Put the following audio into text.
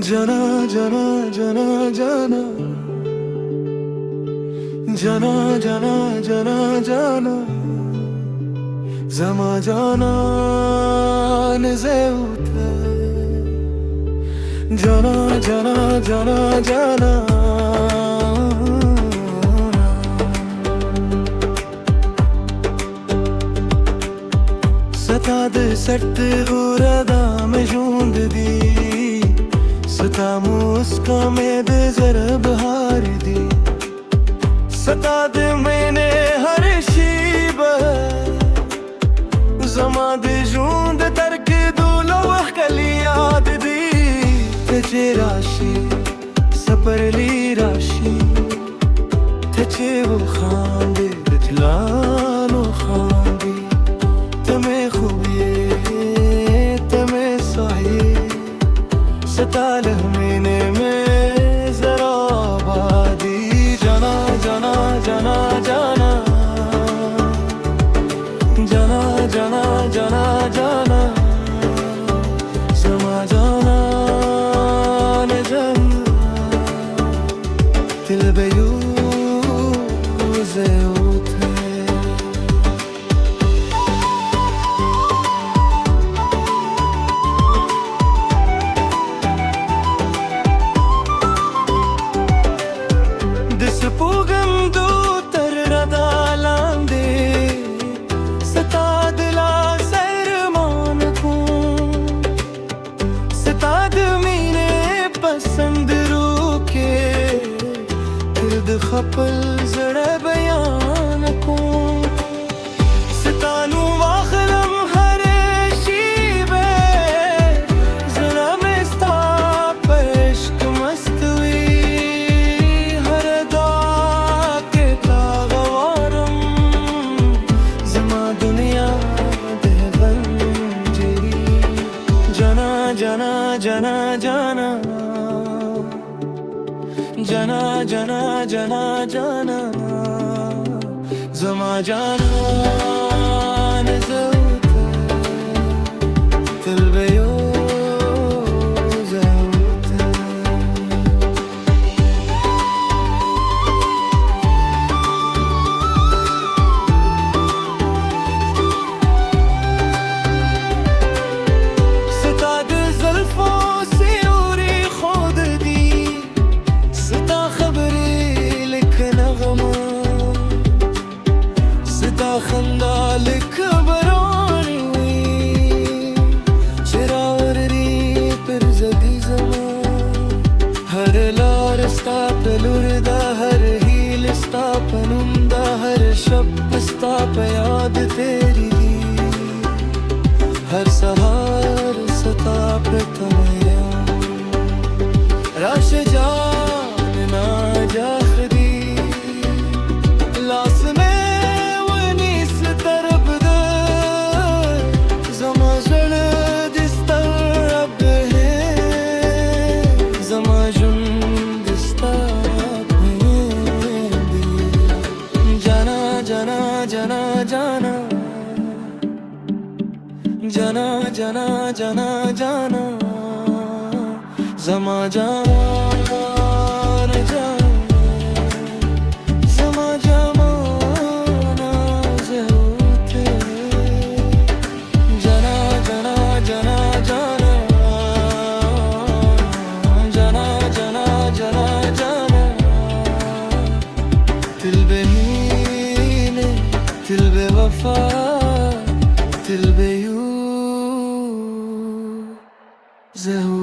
जाना जाना जाना जाना जाना जाना जाना जाना zama canan zevte Cana cana cana cana Satadı sertti burada mejund di Satamu uska med zara bahar di Satadı mene har shiba Zamad jund terk dula wahkali yaad di Teche rashi saparli rashi Teche wo khande djlano khandi Tame khubiye tame sahi Satalh mine mein zara abadi Jana jana jana jana Jana jana jana jana Zama jana ne jana Dil beyuze uthe Dis pugam du tar radalande Satad la sarman ko Satad mine pasand ruke Tird khapal zara bayan ko Satanu wakhlam har shibe Zara mesta peshk mastwi Har da ke tagwaram Zama duniya dehvan jeri Jana jana jana jana Jana jana jana jana Zama jana ne zavte Dil beyoze uthe Satad zulfon se uri khod di Sita khabri lik nagma Sita khanda lik barani hui Chirawari per zadi zama Har lar sta pelurda har heel sta panunda Har shab sta pe yaad teri Har sahar sata pe tamaya Rash jaan na jakhdi Las mein wanis tarab da Zama jal distarab hai Zama jund distarab hai Jana jana jana jana Jana jana jana jana Zama jana ne jana Zama jamana zehute Jana jana jana jana Jana jana jana jana Dil behine dil be wafa Dil beyu zehute